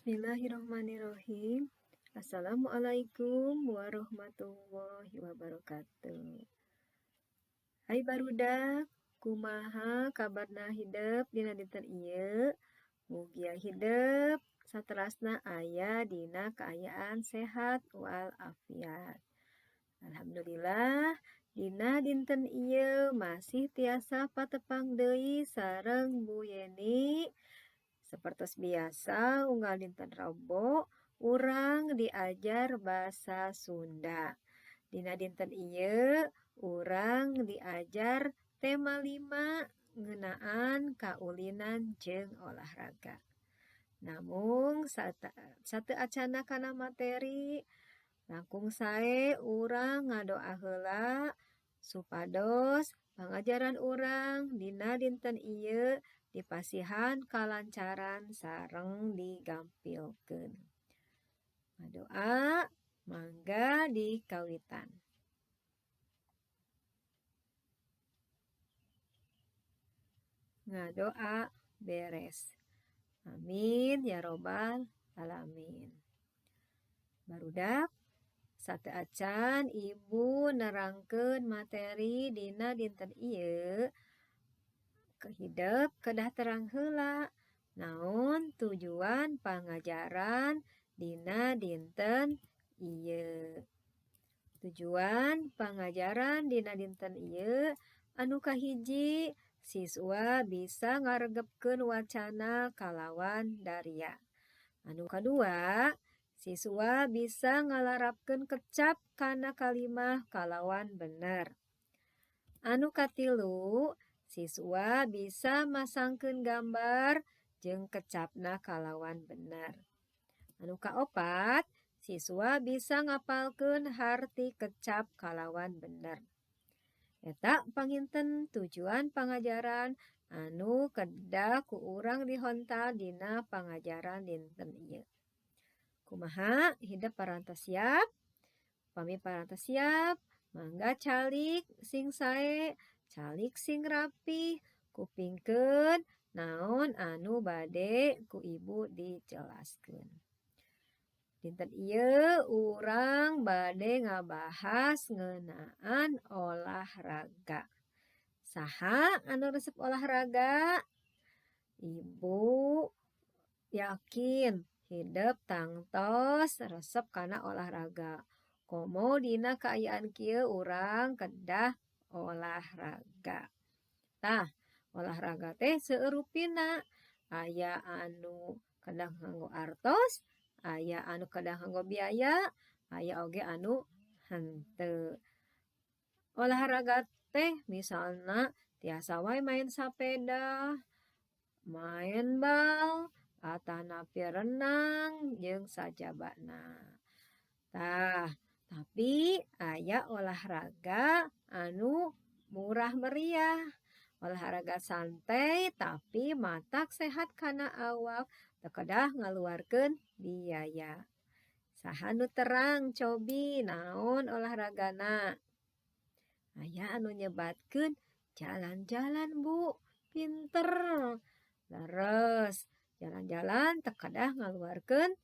Bismillahirrahmanirrahim. Assalamualaikum warahmatullahi wabarakatuh. Hai barudak, kumaha kabarna hidup dina dinten ieu? Mugia hidup saterasna aya dina kaayaan sehat walafiat. Alhamdulillah, dina dinten ieu masih tiasa patepang deui sareng Bu Yeni. Seperti biasa, unggal dinten Rebo, urang diajar bahasa Sunda. Dina dinten ieu, urang diajar tema 5 ngeunaan kaulinan jeung olahraga. Namun satu acana kana materi, langkung sae urang ngadoa heula supados pangajaran urang dina dinten ieu dipasihan kalancaran sareng digampilkeun. Ngadoa mangga dikawitan. Ngadoa beres. Amin ya robbal alamin. Barudak sateacan ibu nerangkeun materi dina dinten ieu hidup kedah terang heula naon tujuan pangajaran dina dinten ieu. Tujuan pangajaran dina dinten ieu anu kahiji, siswa bisa ngaregepkeun wacana kalawan daria. Anu kadua, siswa bisa ngalarapkeun kecap kana kalimah kalawan bener. Anu katilu, siswa bisa masangkeun gambar jeung kecapna kalawan bener. Anu kaopat, siswa bisa ngapalkeun harti kecap kalawan bener. Eta panginten tujuan pangajaran anu kedah ku urang dihontal dina pangajaran dinten ieu. Kumaha hidup parantos siap? Pami parantos siap, mangga calik sing sae, calik sing rapih, kupingkeun naon anu bade ku ibu dijelaskeun. Dinten ieu urang bade ngabahas ngeunaan olahraga. Saha anu resep olahraga? Ibu yakin hidup tangtos resep kana olahraga. Komo dina kaayaan kieu urang kedah olahraga. Tah, olahraga teh seueurupina. Aya anu kedah nganggo artos, aya anu kedah nganggo biaya, aya oge anu henteu. Olahraga teh misalna tiasa wae main sapeda, main bal, atanapi renang jeung sajabana. Tah, tapi aya olahraga anu murah meriah. Olahraga santai tapi matak sehat kana awak, teu kedah ngaluarkeun biaya. Saha nu terang cobi naon olahragana? Aya anu nyebatkeun jalan-jalan Bu, pinter. Leres, jalan-jalan teu kedah ngaluarkeun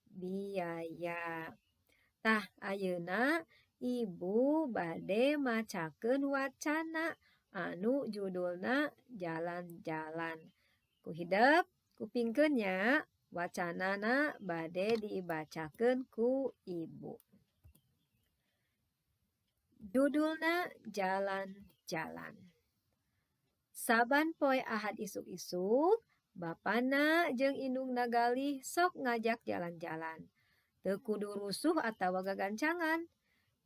biaya. Tah, ayeuna ibu bade macakeun wacana anu judulna jalan-jalan. Ku hidup kupingkeun nya, wacanana bade dibacakeun ku ibu. Judulna jalan-jalan. Saban poe Ahad isuk-isuk, bapana jeung indungna galih sok ngajak jalan-jalan. Teu kudu rusuh atawa gagancangan.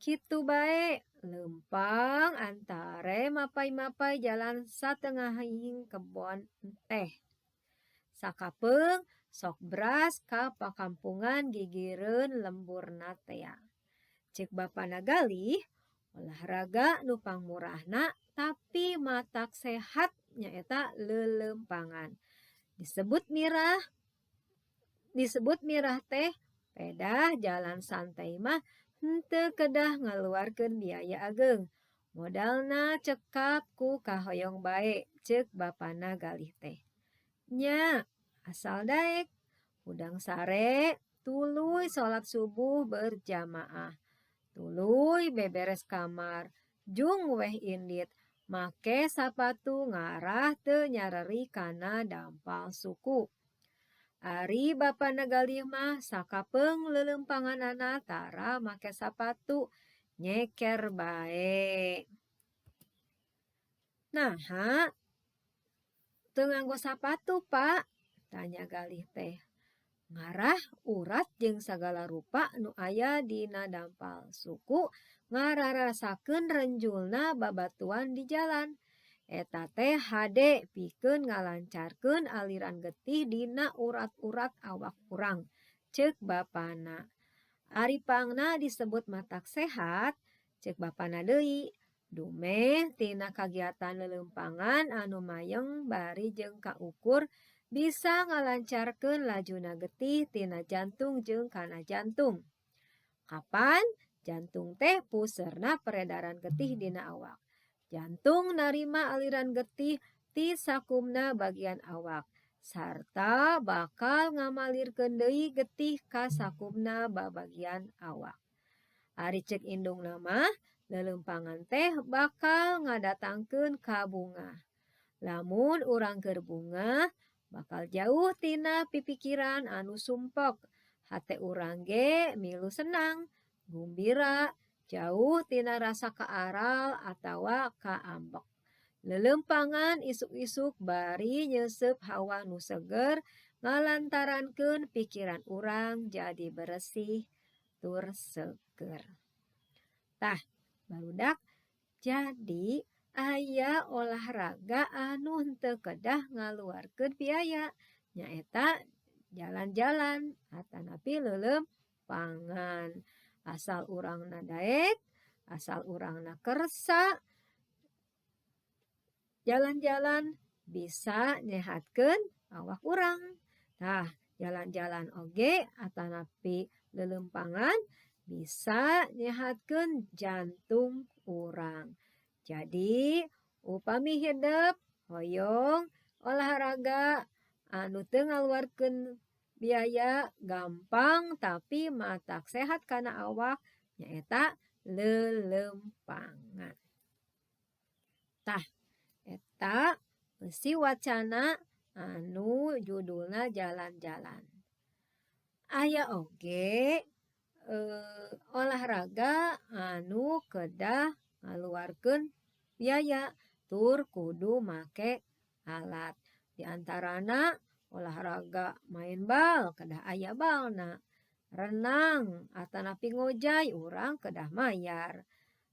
Kitu bae, lempang antare mapai-mapai jalan satengahing kebon teh. Sakapeung sok bras ka pakampungan gigireun lemburna tea. Ceuk bapana galih, olahraga nu pangmurahna tapi matak sehat nyaeta lelempangan. Disebut mirah teh pedah jalan santai mah henteu kedah ngaluarkeun biaya ageung. Modalna cekap ku kahoyong bae, ceuk bapana galih teh. Nya, asal daek Udang sare, tuluy sholat subuh berjamaah. Tuluy beberes kamar, jung weh indit, make sapatu ngarah teu nyareri kana dampal suku. Ari bapa nagalih mah sakapeung leuleumpanganana tara make sapatu, nyeker bae. Naha teu nganggo sapatu, Pak? Tanya galih teh. Ngarah urat jeung sagala rupa nu aya dina dampal suku ngararasakeun renjulna babatuan di jalan. Eta teh hade pikeun ngalancarkeun aliran getih dina urat-urat awak urang, ceuk bapana. Ari pangna disebut matak sehat, ceuk bapana deui. Dumeh tina kagiatan leuleumpangan anu mayeng bari jeung kaukur bisa ngalancarkeun lajuna getih tina jantung jeung kana jantung. Kapan? Jantung teh puseurna peredaran getih dina awak. Jantung narima aliran getih ti sakumna bagian awak, sarta bakal ngamalirkeun deui getih ka sakumna babagian awak. Ari ceuk indungna mah, leuleumpangan teh bakal ngadatangkeun kabungah. Lamun urang keur bungah, bakal jauh tina pipikiran anu sumpek. Hate urang ge milu senang, gumbira, jauh tina rasa kaaral atawa kaambek. Leuleumpangan isuk-isuk bari nyeuseub hawa nu seger ngalantarankeun pikiran urang jadi bersih tur seger. Tah, barudak jadi aya olahraga anu henteu kedah ngaluarkeun biaya, nyaeta jalan-jalan atanapi leuleumpangan. Asal urangna daek, asal urangna kersa, jalan-jalan bisa nyehatkeun awak urang. Tah, jalan-jalan oge atanapi leuleumpangan bisa nyehatkeun jantung urang. Jadi, upami hidup hoyong olahraga anu teu ngaluarkeun biaya gampang tapi matak sehat kana awak nyaeta leuleumpangan. Tah, eta eusi wacana anu judulna jalan-jalan. Aya oge olahraga anu kedah ngaluarkeun biaya tur kudu make alat. Di antarana olahraga main bal kedah aya balna. Renang atanapi ngojay urang kedah mayar.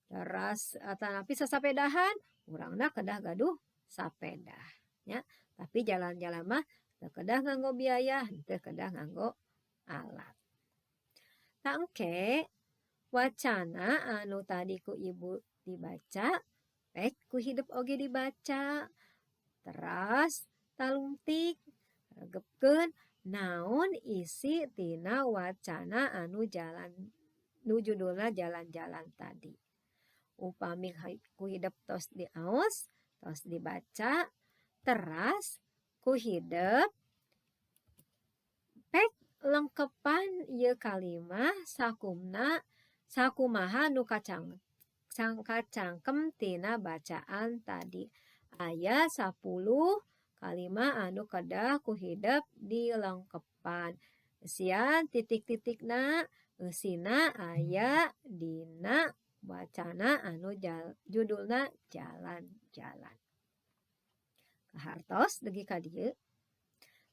Teras atanapi sasapedahan urangna kedah gaduh sapeda. Ya, tapi jalan-jalan mah teu kedah nganggo biaya, teu kedah nganggo alat. Tangke wacana anu tadi ku ibu dibaca, pek ku hidup oge dibaca. Teras talungtik regepkeun naon isi tina wacana anu judulna jalan-jalan tadi. Upami ku hidup tos diaos, tos dibaca, teras ku hidup pek lengkepan ieu kalimah sakumaha nu kacangkem tina bacaan tadi. Aya 10 kalimah anu kedah ku hidup dilengkepan. Sian titik-titikna eusina aya dina wacana anu judulna jalan-jalan. Kahartos dugi ka dieu.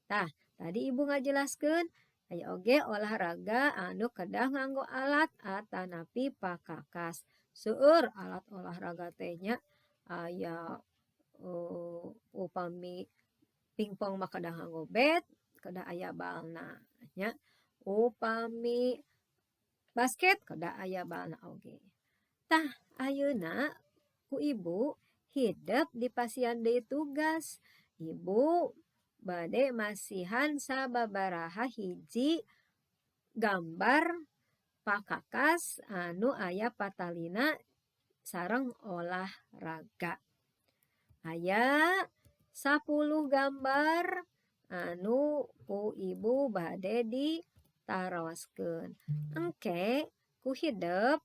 Tah, tadi ibu ngajelaskeun aya oge olahraga anu kedah nganggo alat atanapi pakakas. Seueur alat olahraga teh nya aya upami pingpong mah kedah nganggo bat, kedah aya balna nya. Upami basket kedah aya balna oge. Tah, ayeuna ku ibu hidup di pasian deui tugas. Ibu bade masihan sababaraha hiji gambar pakakas anu aya patalina sareng olahraga. Aya 10 gambar anu ku ibu bade ditarawaskeun. Engke ku hideep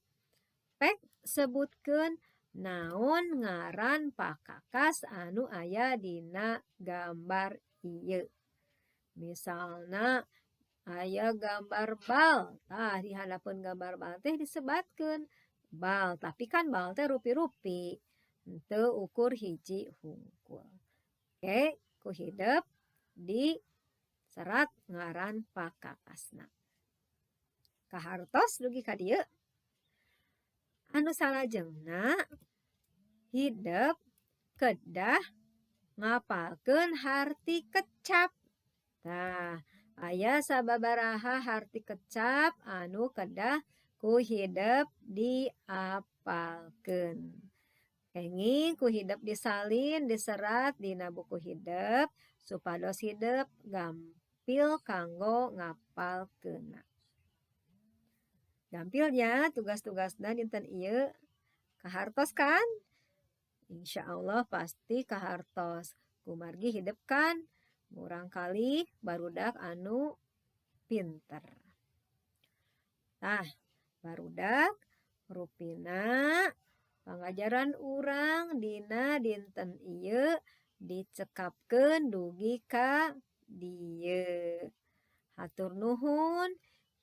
pek sebutkeun naon ngaran pakakas anu aya dina gambar ieu. Misalna aya gambar bal, tah di hadapan gambar bal teh disebatkeun bal, tapi kan bal teh rupi-rupi, henteu ukur hiji hungkul. Oke, ku hideep di serat ngaran pakakasna. Kahartos dugi ka dieu. Anu salajengna hideep kedah ngapalkeun harti kecap. Tah, aya sababaraha harti kecap anu kedah ku hideep diapalkeun. Kenging ku hideep disalin diserat dina buku hideep supados hideep gampil kanggo ngapalkeunna. Gampilnya tugas-tugasna dinten ieu kahartos kan? Insya Allah pasti kahartos. Kumargi hideep kan murang kali barudak anu pinter. Tah, barudak rupina pangajaran urang dina dinten ieu dicekapkeun dugi ka dieu. Hatur nuhun,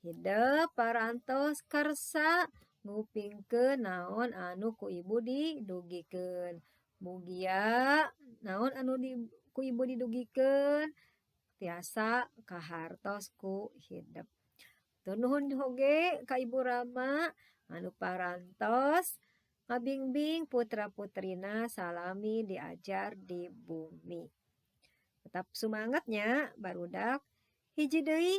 hideep parantos karsa ngupingkeun naon anu ku ibu didugikeun. Mugia naon anu ku ibu didugikeun tiasa kahartos ku hideep. Hatur nuhun oge ka Ibu Rama anu parantos ngabimbing putra-putrina salami diajar di bumi. Tetap semangatnya barudak. Hiji deui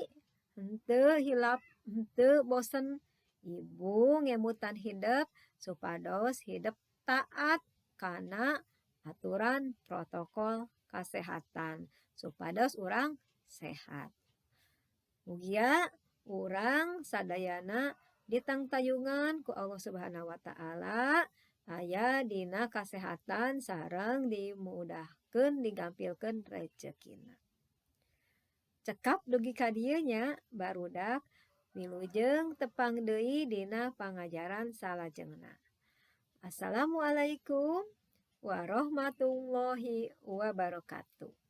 henteu hilap henteu bosen ibu ngemutan hideep supados hideep taat kana aturan protokol kesehatan supados urang sehat. Mugia urang sadayana ditangtayungan ku Allah Subhanahu wa taala aya dina kasehatan sareng dimudahkeun digampilkeun rezekina. Cekap dugi ka dieu nya barudak wilujeng tepang deui dina pangajaran salajengna. Assalamualaikum warahmatullahi wabarakatuh.